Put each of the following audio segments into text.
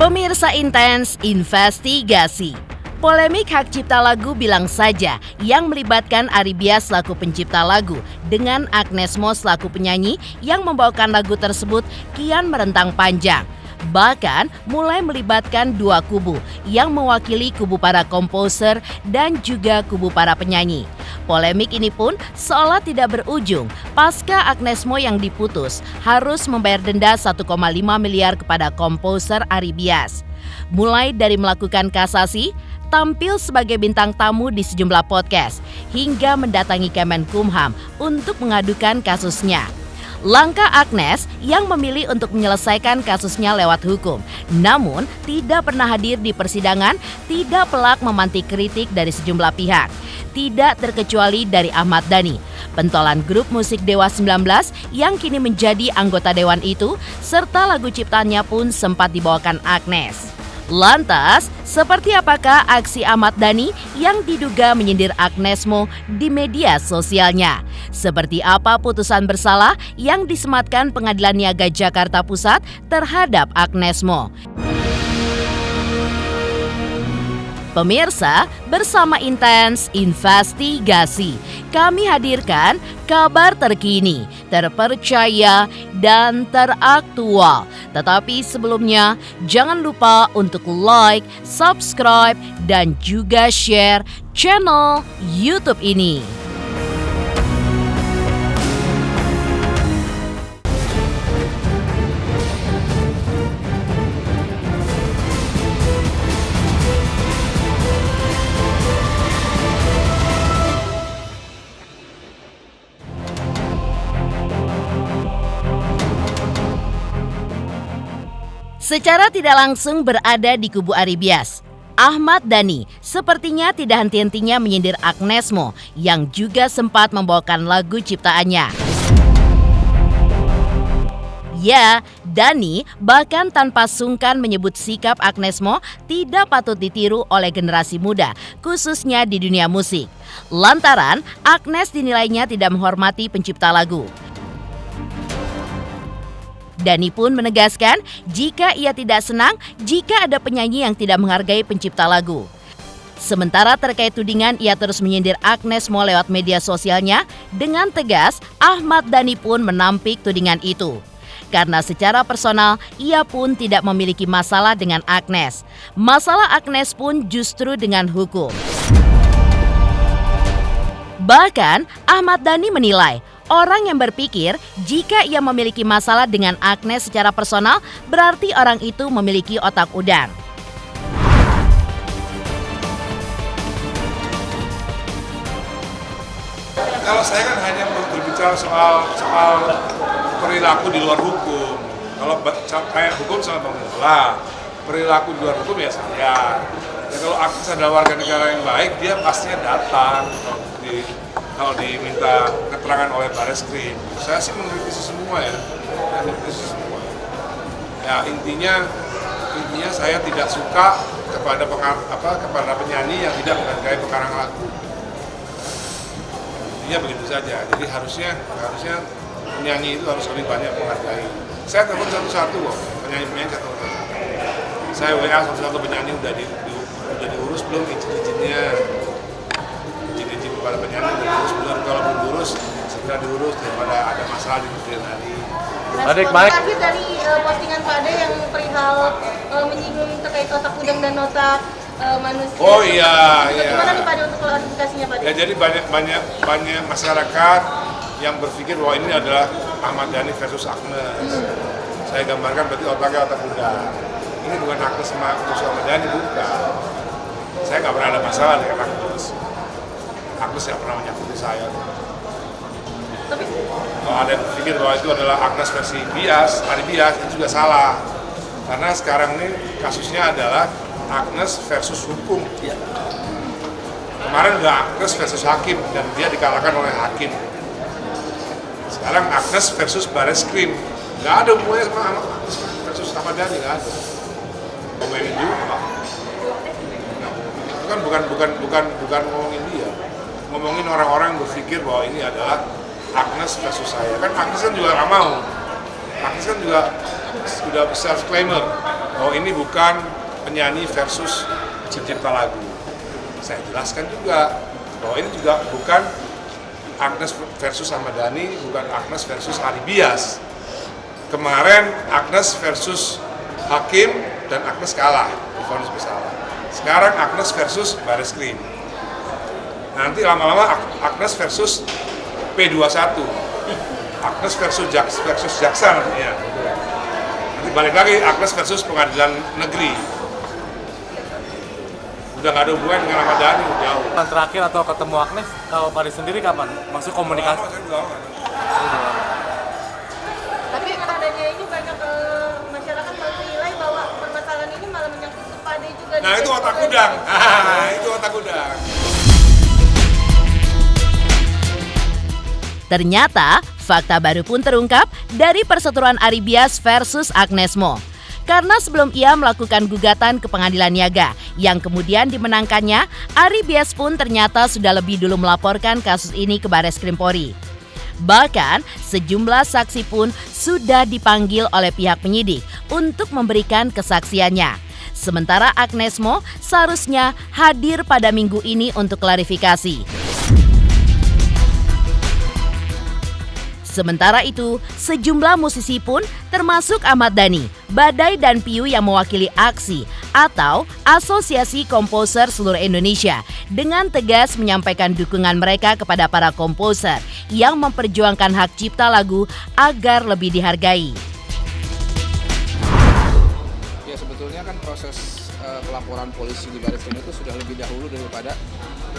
Pemirsa Intens Investigasi. Polemik hak cipta lagu Bilang Saja yang melibatkan Ari Bias selaku pencipta lagu dengan Agnes Mo selaku penyanyi yang membawakan lagu tersebut kian merentang panjang. Bahkan mulai melibatkan dua kubu yang mewakili kubu para komposer dan juga kubu para penyanyi. Polemik ini pun seolah tidak berujung pasca Agnes Mo yang diputus harus membayar denda 1,5 miliar kepada komposer Ari Bias. Mulai dari melakukan kasasi, tampil sebagai bintang tamu di sejumlah podcast, hingga mendatangi Kemenkumham untuk mengadukan kasusnya. Langkah Agnes yang memilih untuk menyelesaikan kasusnya lewat hukum, namun tidak pernah hadir di persidangan, tidak pelak memantik kritik dari sejumlah pihak. Tidak terkecuali dari Ahmad Dhani, pentolan grup musik Dewa 19 yang kini menjadi anggota dewan itu, serta lagu ciptaannya pun sempat dibawakan Agnes. Lantas, seperti apakah aksi Ahmad Dhani yang diduga menyindir Agnes Mo di media sosialnya? Seperti apa putusan bersalah yang disematkan Pengadilan Niaga Jakarta Pusat terhadap Agnes Mo? Pemirsa, bersama Intens Investigasi, kami hadirkan kabar terkini, terpercaya, dan teraktual. Tetapi sebelumnya, jangan lupa untuk like, subscribe, dan juga share channel YouTube ini. Secara tidak langsung berada di kubu Ari Bias, Ahmad Dhani sepertinya tidak henti-hentinya menyindir Agnes Mo yang juga sempat membawakan lagu ciptaannya. Ya, Dhani bahkan tanpa sungkan menyebut sikap Agnes Mo tidak patut ditiru oleh generasi muda, khususnya di dunia musik. Lantaran Agnes dinilainya tidak menghormati pencipta lagu. Dhani pun menegaskan jika ia tidak senang jika ada penyanyi yang tidak menghargai pencipta lagu. Sementara terkait tudingan ia terus menyindir Agnes Mo lewat media sosialnya, dengan tegas Ahmad Dhani pun menampik tudingan itu. Karena secara personal ia pun tidak memiliki masalah dengan Agnes. Masalah Agnes pun justru dengan hukum. Bahkan Ahmad Dhani menilai orang yang berpikir jika ia memiliki masalah dengan Agnes secara personal berarti orang itu memiliki otak udang. Kalau saya kan hanya berbicara soal perilaku di luar hukum. Kalau kayak hukum sama pemerintah, perilaku di luar hukum ya saya. Ya, kalau Agnes adalah warga negara yang baik, dia pastinya datang kalau diminta keterangan oleh Barreskrim. Saya sih mengkritisi semua ya, Ya intinya saya tidak suka kepada penyanyi yang tidak menghargai pengarang lagu. Intinya begitu saja. Jadi harusnya penyanyi itu harus lebih banyak menghargai. Saya telepon satu-satu kok, penyanyi satu-satu. Saya WA satu-satu penyanyi udah diurus belum izin-izinnya. Izin kepada penyanyi udah diurus belum, kalau belum diurus segera diurus daripada ada masalah di kemudian hari. Terakhir dari postingan Pak Ade yang perihal menyinggung terkait otak udang dan otak manusia. Oh iya. Bagaimana nih Pak Ade untuk klarifikasinya Pak Ade? Ya jadi banyak masyarakat yang berpikir bahwa ini adalah Ahmad Dhani versus Agnes. Saya gambarkan berarti otaknya otak udang. Ini bukan Agnes sama Ahmad Dhani, bukan. Saya nggak pernah ada masalah dengan Agnes. Agnes nggak pernah menyakiti saya. Tapi kalau ada yang berpikir bahwa itu adalah Agnes versi Ari Bias, itu juga salah. Karena sekarang ini kasusnya adalah Agnes versus hukum. Kemarin udah Agnes versus hakim dan dia dikalahkan oleh hakim. Sekarang Agnes versus Barreskrim. Nggak ada hubungannya sama Agnes versus Ahmad Dhani, nggak ada. Ngomongin juga. Itu kan bukan ngomongin dia. Ngomongin orang-orang yang berpikir bahwa ini adalah Agnes versus saya. Kan Agnes kan juga nggak mau. Agnes kan juga sudah self-claimer bahwa ini bukan penyanyi versus pencipta lagu. Saya jelaskan juga bahwa ini juga bukan Agnes versus Ahmad Dhani, bukan Agnes versus Ari Bias. Kemarin Agnes versus Hakim dan Agnes kalah, divonis bersalah. Sekarang Agnes versus Bareskrim. Nanti lama-lama Agnes versus P21. Agnes versus jaksa nantinya. Nanti balik lagi Agnes versus pengadilan negeri. Udah nggak ada hubungan dengan Ahmad Dhani, jauh. Terakhir atau ketemu Agnes, kalau Pak sendiri kapan? Maksud komunikasi? Tapi padanya ini banyak masyarakat menilai bahwa permasalahan ini malah menyangkut ke Pade juga. Nah itu otak udang, itu otak udang. Ternyata, fakta baru pun terungkap dari perseteruan Ari Bias versus Agnes Mo. Karena sebelum ia melakukan gugatan ke pengadilan niaga yang kemudian dimenangkannya, Ari Bias pun ternyata sudah lebih dulu melaporkan kasus ini ke Bareskrim Polri. Bahkan, sejumlah saksi pun sudah dipanggil oleh pihak penyidik untuk memberikan kesaksiannya. Sementara Agnes Mo seharusnya hadir pada minggu ini untuk klarifikasi. Sementara itu, sejumlah musisi pun termasuk Ahmad Dhani, Badai dan Piu yang mewakili aksi atau Asosiasi Komposer Seluruh Indonesia dengan tegas menyampaikan dukungan mereka kepada para komposer yang memperjuangkan hak cipta lagu agar lebih dihargai. Ya sebetulnya kan proses pelaporan polisi di Bareskrim itu sudah lebih dahulu daripada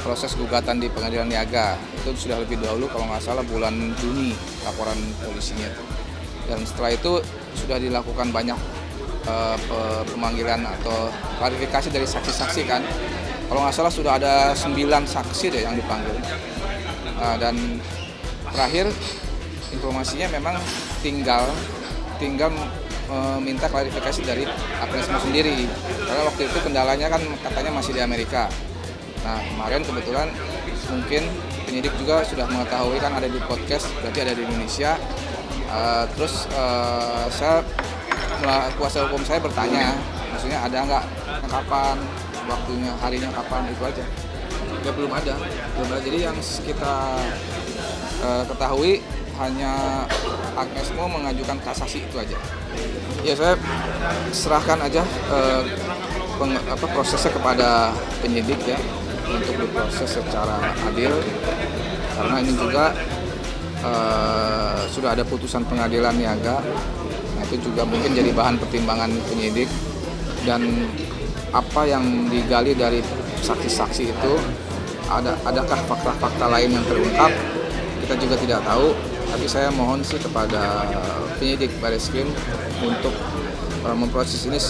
proses gugatan di pengadilan niaga. Itu sudah lebih dahulu kalau nggak salah bulan Juni laporan polisinya. Dan setelah itu sudah dilakukan banyak pemanggilan atau klarifikasi dari saksi-saksi kan. Kalau nggak salah sudah ada 9 saksi deh yang dipanggil. Dan terakhir informasinya memang tinggal minta klarifikasi dari Agnes Mo sendiri. Karena waktu itu kendalanya kan katanya masih di Amerika. Nah kemarin kebetulan mungkin penyidik juga sudah mengetahui kan ada di podcast, berarti ada di Indonesia. Terus kuasa hukum saya bertanya, maksudnya ada nggak, kapan, waktunya, harinya kapan, itu aja. Ya belum ada. Jadi yang kita ketahui hanya Agnes Mo mengajukan kasasi itu aja. Ya saya serahkan aja prosesnya kepada penyidik ya untuk diproses secara adil, karena ini juga sudah ada putusan pengadilan niaga. Nah, itu juga mungkin jadi bahan pertimbangan penyidik, dan apa yang digali dari saksi-saksi itu adakah fakta-fakta lain yang terungkap, kita juga tidak tahu. Tapi saya mohon sih kepada penyidik Bareskrim untuk memproses ini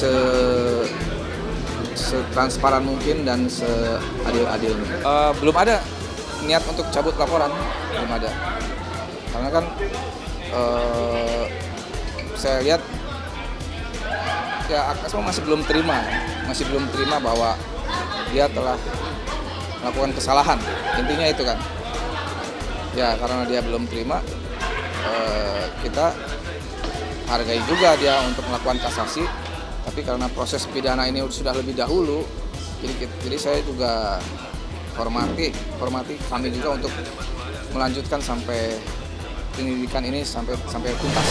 setransparan mungkin dan seadil-adilnya. Belum ada niat untuk cabut laporan, belum ada. Karena kan saya lihat ya Agnes Mo masih belum terima bahwa dia telah melakukan kesalahan. Intinya itu kan. Ya karena dia belum terima, kita hargai juga dia untuk melakukan kasasi. Tapi karena proses pidana ini sudah lebih dahulu, jadi saya juga hormati kami juga untuk melanjutkan sampai penyelidikan ini sampai tuntas.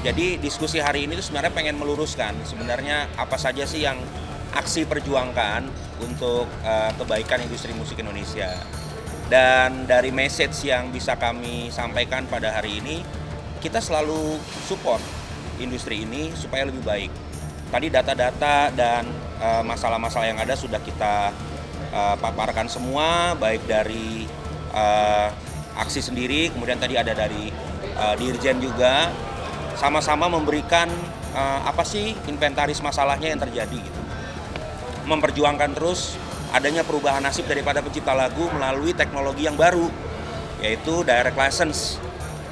Jadi diskusi hari ini itu sebenarnya pengen meluruskan sebenarnya apa saja sih yang aksi perjuangkan untuk kebaikan industri musik Indonesia. Dan dari message yang bisa kami sampaikan pada hari ini, kita selalu support industri ini supaya lebih baik. Tadi data-data dan masalah-masalah yang ada sudah kita paparkan semua, baik dari aksi sendiri, kemudian tadi ada dari Dirjen juga, sama-sama memberikan apa sih inventaris masalahnya yang terjadi gitu. Memperjuangkan terus adanya perubahan nasib daripada pencipta lagu melalui teknologi yang baru, yaitu direct license,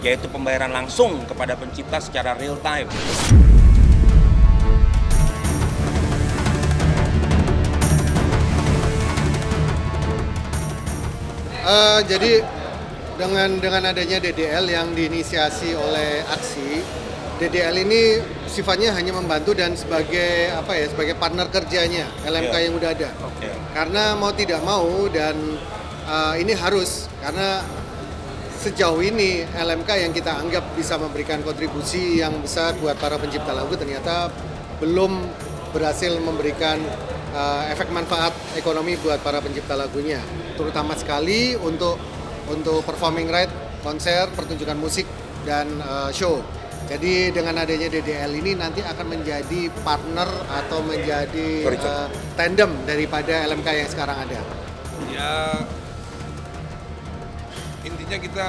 yaitu pembayaran langsung kepada pencipta secara real time. Jadi dengan adanya DDL yang diinisiasi oleh Aksi, DDL ini sifatnya hanya membantu dan sebagai sebagai partner kerjanya LMK yang udah ada. Karena mau tidak mau dan ini harus, karena sejauh ini LMK yang kita anggap bisa memberikan kontribusi yang besar buat para pencipta lagu ternyata belum berhasil memberikan efek manfaat ekonomi buat para pencipta lagunya, terutama sekali untuk performing right, konser, pertunjukan musik, dan show. Jadi dengan adanya DDL ini nanti akan menjadi partner atau menjadi tandem daripada LMK yang sekarang ada. Ya, intinya kita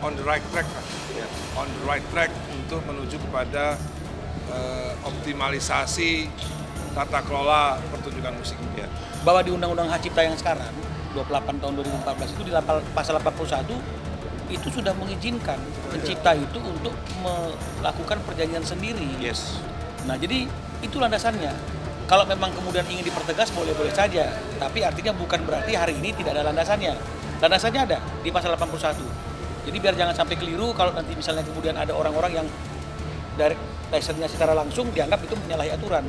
on the right track lah, ya. On the right track untuk menuju kepada optimalisasi tata kelola pertunjukan musik. Ya. Bahwa di Undang-Undang Hak Cipta yang sekarang 28 tahun 2014 itu di pasal 81 itu sudah mengizinkan pencipta itu untuk melakukan perjanjian sendiri. Yes. Nah, jadi itu landasannya. Kalau memang kemudian ingin dipertegas boleh-boleh saja, tapi artinya bukan berarti hari ini tidak ada landasannya. Landasannya ada di pasal 81. Jadi biar jangan sampai keliru kalau nanti misalnya kemudian ada orang-orang yang dari lisensinya secara langsung dianggap itu menyalahi aturan.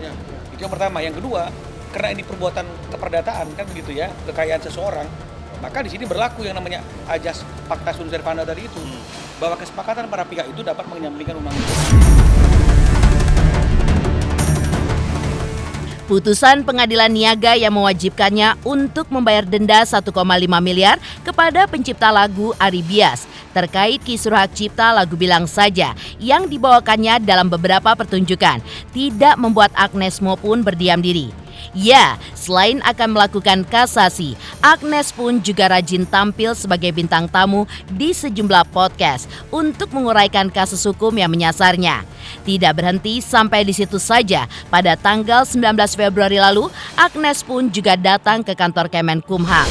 Itu yang pertama. Yang kedua, karena ini perbuatan keperdataan kan begitu ya, kekayaan seseorang, maka di sini berlaku yang namanya ajas pacta sunt servanda tadi itu, bahwa kesepakatan para pihak itu dapat menyampingkan undang-undang. Putusan pengadilan niaga yang mewajibkannya untuk membayar denda 1,5 miliar kepada pencipta lagu Ari Bias terkait kisruh hak cipta lagu Bilang Saja yang dibawakannya dalam beberapa pertunjukan tidak membuat Agnes Mo pun berdiam diri. Ya, selain akan melakukan kasasi, Agnes pun juga rajin tampil sebagai bintang tamu di sejumlah podcast untuk menguraikan kasus hukum yang menyasarnya. Tidak berhenti sampai di situ saja, pada tanggal 19 Februari lalu, Agnes pun juga datang ke kantor Kemenkumham.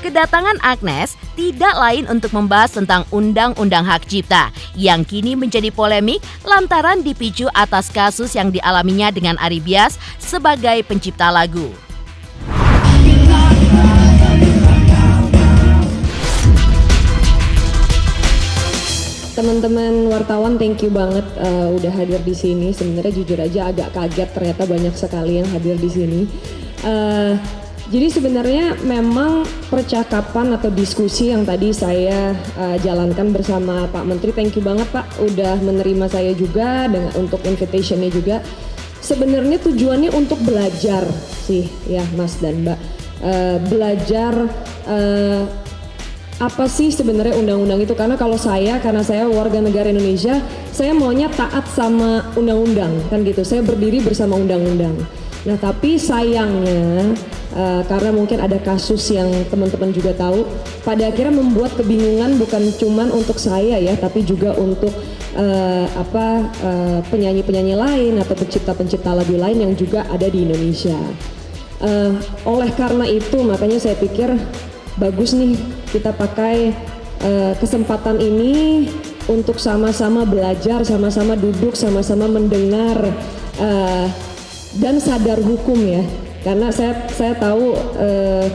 Kedatangan Agnes tidak lain untuk membahas tentang Undang-Undang Hak Cipta yang kini menjadi polemik lantaran dipicu atas kasus yang dialaminya dengan Ari Bias sebagai pencipta lagu. Teman-teman wartawan, thank you banget udah hadir di sini. Sebenarnya jujur aja agak kaget, ternyata banyak sekali yang hadir di sini. Jadi sebenarnya memang percakapan atau diskusi yang tadi saya jalankan bersama Pak Menteri, thank you banget Pak udah menerima saya juga untuk invitation-nya juga. Sebenarnya tujuannya untuk belajar sih ya Mas dan Mbak, belajar apa sih sebenarnya undang-undang itu, karena saya warga negara Indonesia, saya maunya taat sama undang-undang kan gitu, saya berdiri bersama undang-undang. Nah tapi sayangnya karena mungkin ada kasus yang teman-teman juga tahu, pada akhirnya membuat kebingungan bukan cuman untuk saya ya, tapi juga untuk penyanyi-penyanyi lain atau pencipta-pencipta lagu lain yang juga ada di Indonesia. Oleh karena itu makanya saya pikir bagus nih kita pakai kesempatan ini untuk sama-sama belajar, sama-sama duduk, sama-sama mendengar dan sadar hukum ya, karena saya tahu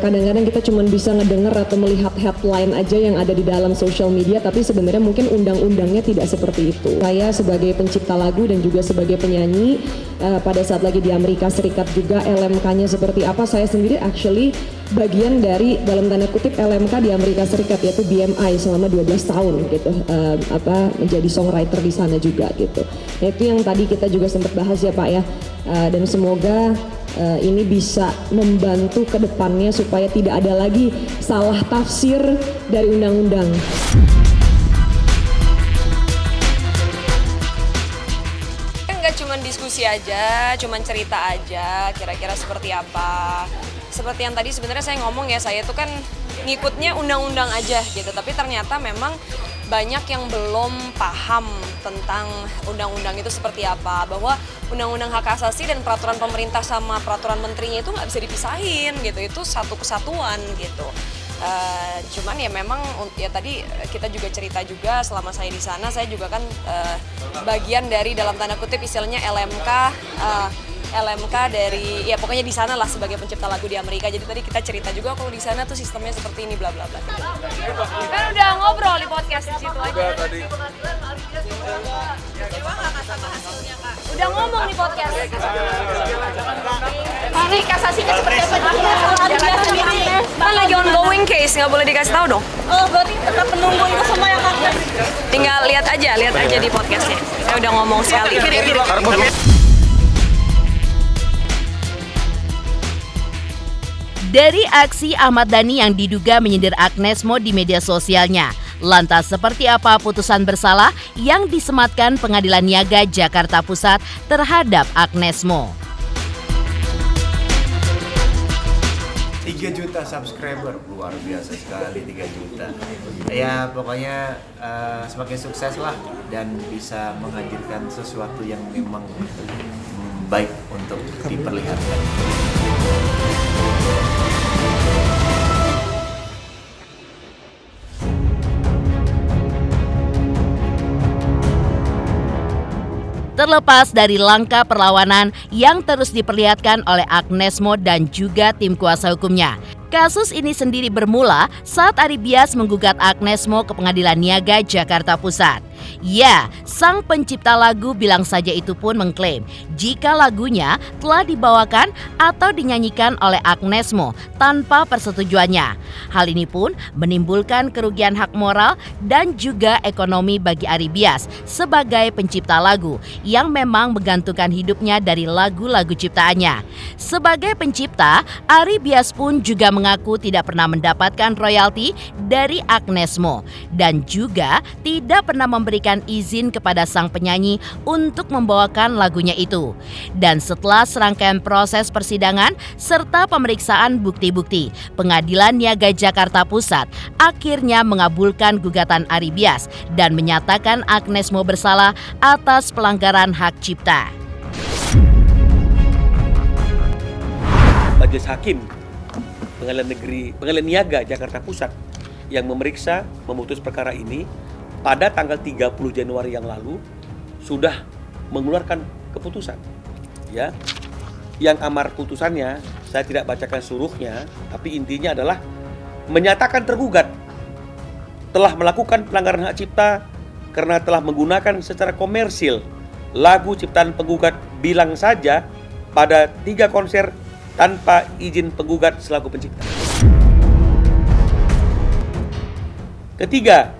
kadang-kadang kita cuma bisa ngedengar atau melihat headline aja yang ada di dalam social media, tapi sebenarnya mungkin undang-undangnya tidak seperti itu. Saya sebagai pencipta lagu dan juga sebagai penyanyi pada saat lagi di Amerika Serikat juga LMK-nya seperti apa, saya sendiri actually bagian dari dalam tanda kutip LMK di Amerika Serikat, yaitu BMI selama 12 tahun gitu, menjadi songwriter di sana juga gitu. Nah, itu yang tadi kita juga sempat bahas ya Pak ya, dan semoga ini bisa membantu ke depannya supaya tidak ada lagi salah tafsir dari undang-undang. Nggak cuma diskusi aja, cuma cerita aja kira-kira seperti apa. Seperti yang tadi sebenarnya saya ngomong ya, saya itu kan ngikutnya undang-undang aja gitu, tapi ternyata memang banyak yang belum paham tentang undang-undang itu seperti apa, bahwa undang-undang hak asasi dan peraturan pemerintah sama peraturan menterinya itu nggak bisa dipisahin gitu, itu satu kesatuan gitu. Cuman ya memang ya tadi kita juga cerita juga selama saya di sana, saya juga kan bagian dari dalam tanda kutip istilahnya LMK LMK dari, ya pokoknya di sana lah sebagai pencipta lagu di Amerika. Jadi tadi kita cerita juga kalau di sana tuh sistemnya seperti ini, bla bla bla. Kan udah ngobrol di podcast di situ aja. Udah ngomong di podcast. Ini kasasinya seperti apa? Kan lagi ongoing case, nggak boleh dikasih tahu dong. Oh, berarti tetap menunggu itu semua yang akan. Tinggal lihat aja di podcastnya. Saya udah ngomong sekali. Dari aksi Ahmad Dhani yang diduga menyindir Agnes Mo di media sosialnya, lantas seperti apa putusan bersalah yang disematkan Pengadilan Niaga Jakarta Pusat terhadap Agnes Mo? 3 juta subscriber, luar biasa sekali 3 juta. Ya pokoknya semakin sukses lah dan bisa menghadirkan sesuatu yang memang baik untuk diperlihatkan. Terlepas dari langkah perlawanan yang terus diperlihatkan oleh Agnes Mo dan juga tim kuasa hukumnya, kasus ini sendiri bermula saat Ari Bias menggugat Agnes Mo ke Pengadilan Niaga Jakarta Pusat. Ya, sang pencipta lagu Bilang Saja itu pun mengklaim jika lagunya telah dibawakan atau dinyanyikan oleh Agnes Mo tanpa persetujuannya. Hal ini pun menimbulkan kerugian hak moral dan juga ekonomi bagi Ari Bias sebagai pencipta lagu yang memang menggantungkan hidupnya dari lagu-lagu ciptaannya. Sebagai pencipta, Ari Bias pun juga mengaku tidak pernah mendapatkan royalti dari Agnes Mo dan juga tidak pernah memberikan izin kepada sang penyanyi untuk membawakan lagunya itu. Dan setelah serangkaian proses persidangan serta pemeriksaan bukti-bukti, Pengadilan Niaga Jakarta Pusat akhirnya mengabulkan gugatan Ari Bias dan menyatakan Agnes Mo bersalah atas pelanggaran hak cipta. Majelis Hakim Pengadilan Niaga Jakarta Pusat yang memutus perkara ini pada tanggal 30 Januari yang lalu sudah mengeluarkan keputusan. Ya. Yang amar putusannya saya tidak bacakan seluruhnya, tapi intinya adalah menyatakan tergugat telah melakukan pelanggaran hak cipta karena telah menggunakan secara komersil lagu ciptaan penggugat Bilang Saja pada 3 konser tanpa izin penggugat selaku pencipta. Ketiga,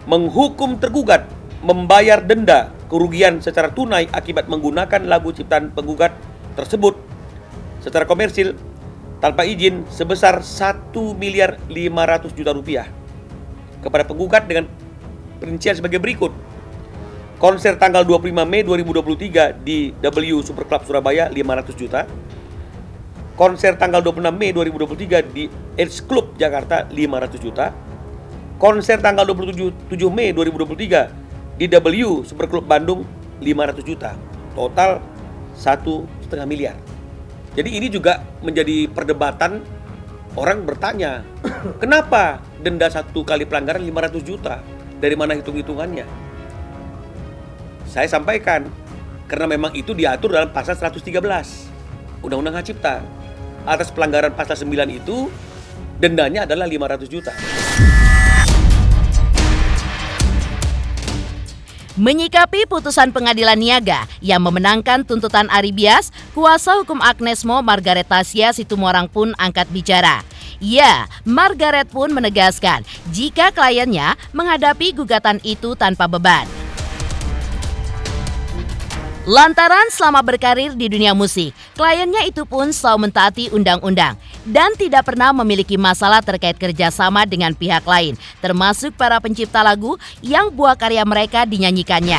menghukum tergugat membayar denda kerugian secara tunai akibat menggunakan lagu ciptaan penggugat tersebut secara komersil tanpa izin sebesar 1.500.000.000 rupiah kepada penggugat dengan perincian sebagai berikut. Konser tanggal 25 Mei 2023 di W Super Club Surabaya 500 juta. Konser tanggal 26 Mei 2023 di Edge Club Jakarta 500 juta. Konser tanggal 27 Mei 2023 di W Super Club Bandung 500 juta. Total 1,5 miliar. Jadi ini juga menjadi perdebatan. Orang bertanya, kenapa denda 1 kali pelanggaran 500 juta? Dari mana hitung-hitungannya? Saya sampaikan, karena memang itu diatur dalam pasal 113 Undang-Undang Hak Cipta. Atas pelanggaran pasal 9 itu, dendanya adalah 500 juta. Menyikapi putusan Pengadilan Niaga yang memenangkan tuntutan Ari Bias, kuasa hukum Agnes Mo Margaret Tasya Situmorang pun angkat bicara. Ya, Margaret pun menegaskan jika kliennya menghadapi gugatan itu tanpa beban. Lantaran selama berkarir di dunia musik, kliennya itu pun selalu mentaati undang-undang dan tidak pernah memiliki masalah terkait kerjasama dengan pihak lain, termasuk para pencipta lagu yang buah karya mereka dinyanyikannya.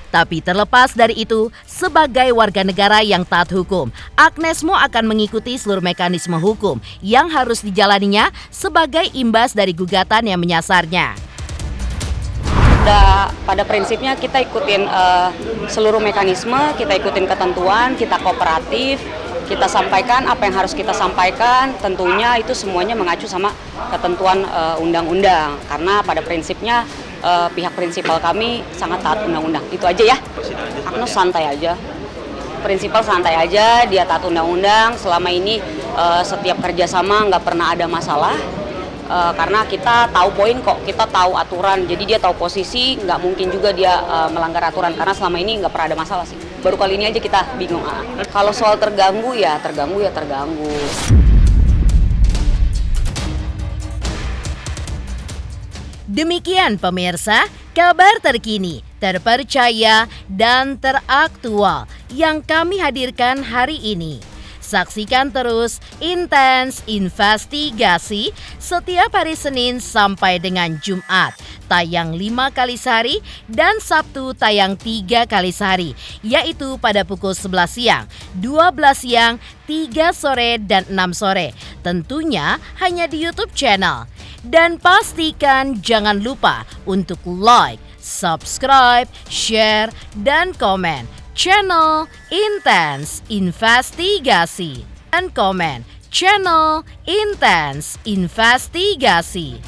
Tapi terlepas dari itu, sebagai warga negara yang taat hukum, Agnes Mo akan mengikuti seluruh mekanisme hukum yang harus dijalaninya sebagai imbas dari gugatan yang menyasarnya. Pada prinsipnya kita ikutin seluruh mekanisme, kita ikutin ketentuan, kita kooperatif, kita sampaikan apa yang harus kita sampaikan, tentunya itu semuanya mengacu sama ketentuan undang-undang. Karena pada prinsipnya pihak prinsipal kami sangat taat undang-undang. Itu aja ya. Agnes santai aja. Prinsipal santai aja, dia taat undang-undang. Selama ini setiap kerjasama nggak pernah ada masalah. Karena kita tahu poin kok, kita tahu aturan, jadi dia tahu posisi, nggak mungkin juga dia melanggar aturan, karena selama ini nggak pernah ada masalah sih. Baru kali ini aja kita bingung. Kalau soal terganggu ya terganggu. Demikian pemirsa, kabar terkini, terpercaya, dan teraktual yang kami hadirkan hari ini. Saksikan terus Intens Investigasi setiap hari Senin sampai dengan Jumat, tayang 5 kali sehari dan Sabtu tayang 3 kali sehari, yaitu pada pukul 11 siang, 12 siang, 3 sore, dan 6 sore. Tentunya hanya di YouTube channel. Dan pastikan jangan lupa untuk like, subscribe, share, dan komen channel Intens Investigasi. Dan komen channel Intens Investigasi.